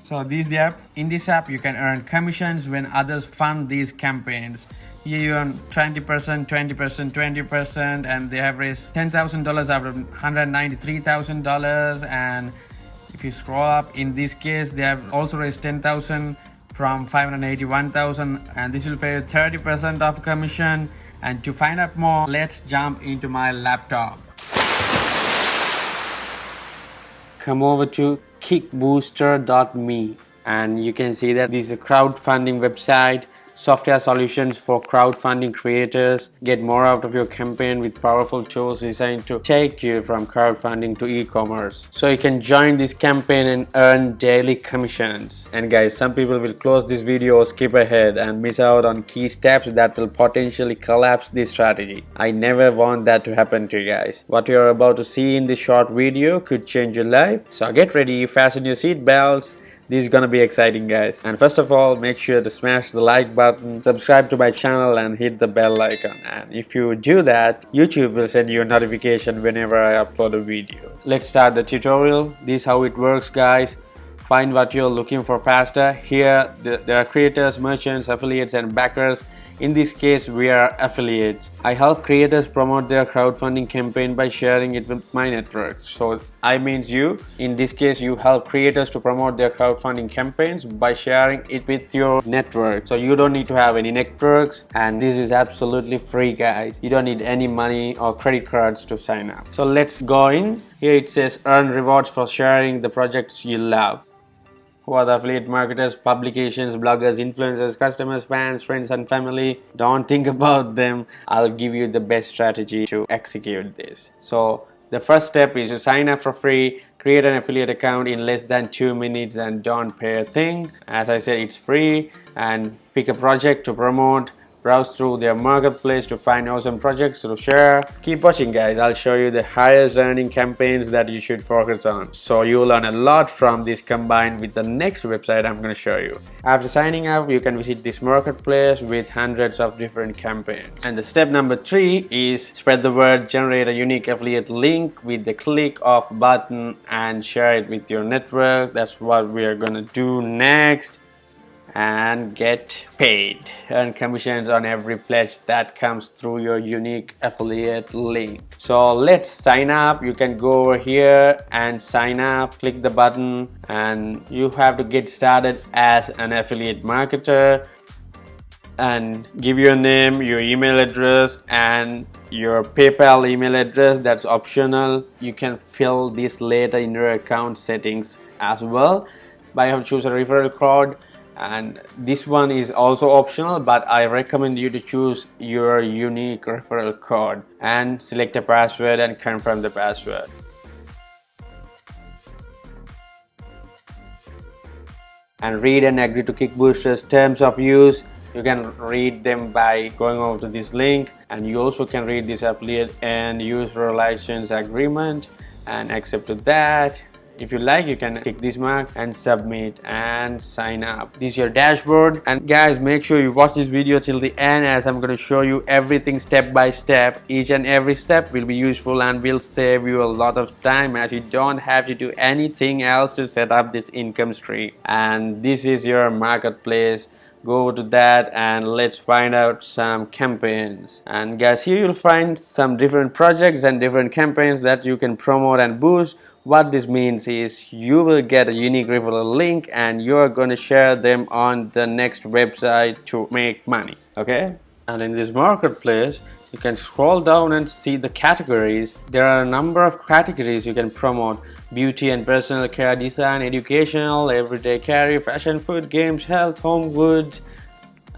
So in this app you can earn commissions when others fund these campaigns. Here you earn 20%, 20%, 20%, and they have raised $10,000 out of $193,000. And if you scroll up, in this case they have also raised 10,000 from 581,000, and this will pay 30% of commission. And to find out more, let's jump into my laptop. Come over to kickbooster.me and you can see that this is a crowdfunding website, software solutions for crowdfunding creators. Get more out of your campaign with powerful tools designed to take you from crowdfunding to e-commerce. So you can join this campaign and earn daily commissions. And guys, some people will close this video or skip ahead and miss out on key steps that will potentially collapse this strategy. I never want that to happen to you guys. What you are about to see in this short video could change your life. So get ready, fasten your seat belts. This is gonna be exciting, guys. And first of all, make sure to smash the like button, subscribe to my channel and hit the bell icon. And if you do that, YouTube will send you a notification whenever I upload a video. Let's start the tutorial. This is how it works, guys. Find what you're looking for faster. Here there are creators, merchants, affiliates and backers. In this case, we are affiliates. I help creators promote their crowdfunding campaign by sharing it with my networks. So I means you. In this case, you help creators to promote their crowdfunding campaigns by sharing it with your network. So you don't need to have any networks, and this is absolutely free, guys. You don't need any money or credit cards to sign up. So let's go in. Here it says earn rewards for sharing the projects you love. Who are the affiliate marketers, publications, bloggers, influencers, customers, fans, friends and family? Don't think about them. I'll give you the best strategy to execute this. So the first step is to sign up for free, create an affiliate account in less than 2 minutes and don't pay a thing. As I said, it's free, and pick a project to promote. Browse through their marketplace to find awesome projects to share. Keep watching, guys. I'll show you the highest earning campaigns that you should focus on. So you'll learn a lot from this combined with the next website I'm going to show you. After signing up, you can visit this marketplace with hundreds of different campaigns. And the step number 3 is spread the word, generate a unique affiliate link with the click of button and share it with your network. That's what we are going to do next. And get paid. Earn commissions on every pledge that comes through your unique affiliate link. So let's sign up. You can go over here and sign up, click the button, and you have to get started as an affiliate marketer and give your name, your email address and your PayPal email address. That's optional. You can fill this later in your account settings as well. But I have to choose a referral code, and this one is also optional, but I recommend you to choose your unique referral code and select a password and confirm the password. And read and agree to Kickbooster's terms of use. You can read them by going over to this link, and you also can read this affiliate and user license agreement and accept to that. If you like, you can tick this mark and submit and sign up. This is your dashboard. And guys, make sure you watch this video till the end, as I'm going to show you everything step by step. Each and every step will be useful and will save you a lot of time, as you don't have to do anything else to set up this income stream. And this is your marketplace. Go to that and let's find out some campaigns. And guys, here you'll find some different projects and different campaigns that you can promote and boost. What this means is you will get a unique referral link and you're going to share them on the next website to make money. Okay, and in this marketplace you can scroll down and see the categories. There are a number of categories you can promote: beauty and personal care, design, educational, everyday carry, fashion, food, games, health, home goods,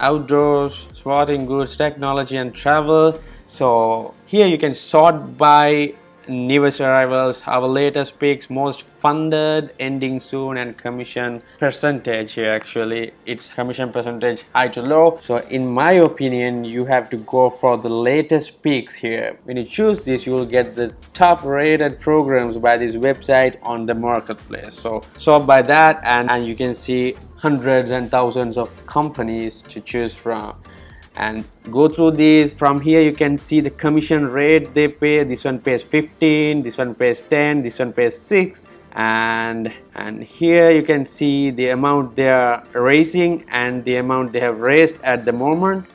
outdoors, sporting goods, technology and travel. So here you can sort by newest arrivals, our latest picks, most funded, ending soon, and commission percentage. Here actually it's commission percentage high to low. So in my opinion, you have to go for the latest picks here. When you choose this, you will get the top rated programs by this website on the marketplace. So sort by that, and you can see hundreds and thousands of companies to choose from. And go through these. From here you can see the commission rate they pay. This one pays 15, this one pays 10, this one pays 6, and here you can see the amount they are raising and the amount they have raised at the moment. In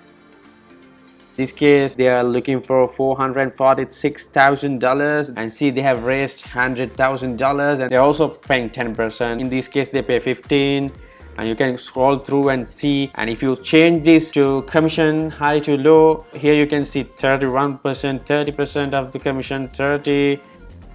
this case they are looking for $446,000, and see they have raised $100,000, and they're also paying 10%. In this case they pay 15, and you can scroll through and see. And if you change this to commission high to low, here you can see 31%, 30% of the commission, 30.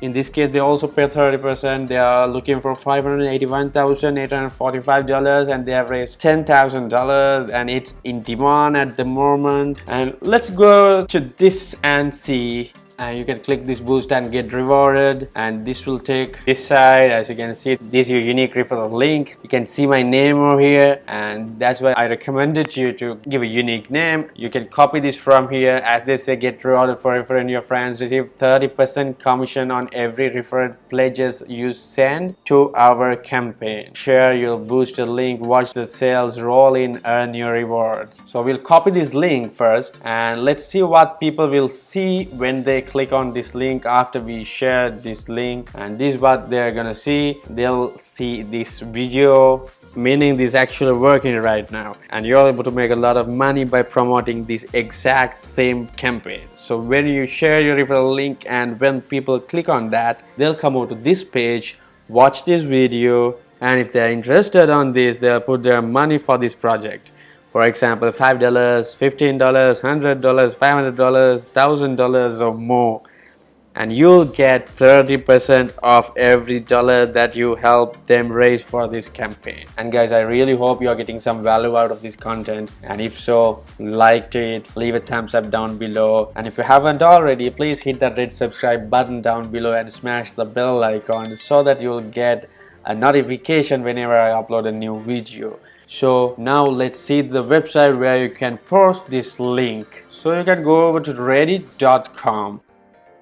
In this case they also pay 30%. They are looking for $581,845, and they have raised $10,000, and it's in demand at the moment. And let's go to this and see, and you can click this boost and get rewarded, and this will take this side. As you can see, this is your unique referral link. You can see my name over here, and that's why I recommended you to give a unique name. You can copy this from here. As they say, get rewarded for referring your friends. Receive 30% commission on every referred pledges you send to our campaign. Share your boosted link, watch the sales roll in, earn your rewards. So we'll copy this link first, and let's see what people will see when they click on this link after we share this link. And this is what they're gonna see. They'll see this video, meaning this is actually working right now, and you're able to make a lot of money by promoting this exact same campaign. So when you share your referral link and when people click on that, they'll come over to this page, watch this video, and if they're interested on this, they'll put their money for this project. For example, $5, $15, $100, $500, $1,000 or more, and you'll get 30% of every dollar that you help them raise for this campaign. And guys, I really hope you're getting some value out of this content, and if so, like it, leave a thumbs up down below, and if you haven't already, please hit that red subscribe button down below and smash the bell icon so that you'll get a notification whenever I upload a new video. So now let's see the website where you can post this link. So you can go over to reddit.com,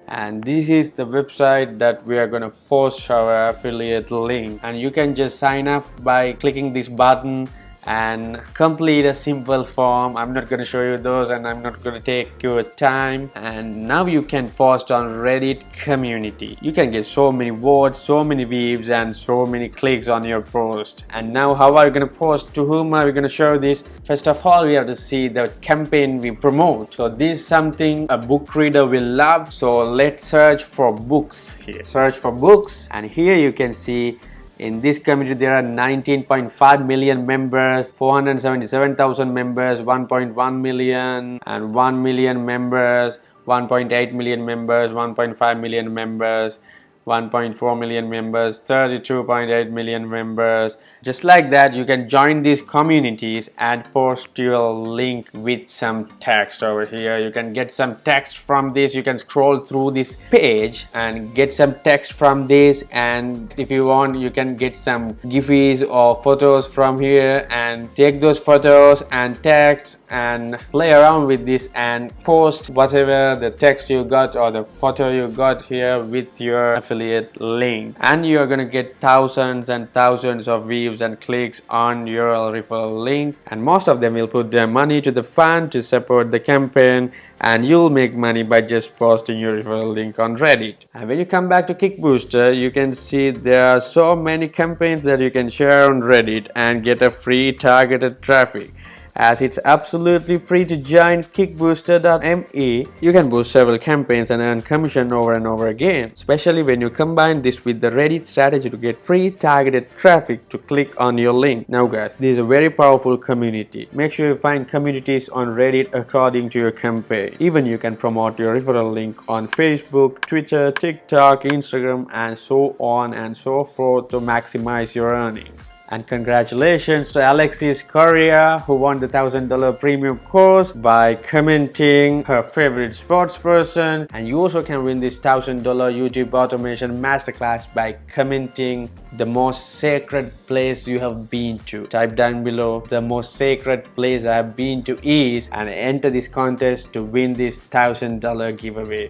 and this is the website that we are going to post our affiliate link, and you can just sign up by clicking this button and complete a simple form. I'm not going to show you those, and I'm not going to take your time. And now you can post on Reddit community. You can get so many votes, so many views, and so many clicks on your post. And now how are you going to post? To whom are we going to show this? First of all, we have to see the campaign we promote. So this is something a book reader will love. So let's search for books here. Search for books, and here you can see in this community there are 19.5 million members, 477,000 members, 1.1 million, and 1 million members, 1.8 million members, 1.5 million members, 1.4 million members, 32.8 million members. Just like that, you can join these communities and post your link with some text over here. You can get some text from this. You can scroll through this page and get some text from this, and if you want, you can get some gifs or photos from here and take those photos and text and play around with this and post whatever the text you got or the photo you got here with your affiliate link, and you are going to get thousands and thousands of views and clicks on your referral link, and most of them will put their money to the fund to support the campaign, and you'll make money by just posting your referral link on Reddit. And when you come back to Kickbooster, you can see there are so many campaigns that you can share on Reddit and get a free targeted traffic. As it's absolutely free to join kickbooster.me, you can boost several campaigns and earn commission over and over again, especially when you combine this with the Reddit strategy to get free targeted traffic to click on your link. Now guys, this is a very powerful community. Make sure you find communities on Reddit according to your campaign. Even you can promote your referral link on Facebook, Twitter, TikTok, Instagram, and so on and so forth to maximize your earnings. And congratulations to Alexis Correa, who won the $1,000 premium course by commenting her favorite sports person. And you also can win this $1,000 YouTube automation masterclass by commenting the most sacred place you have been to. Type down below the most sacred place I have been to is, and enter this contest to win this $1,000 giveaway.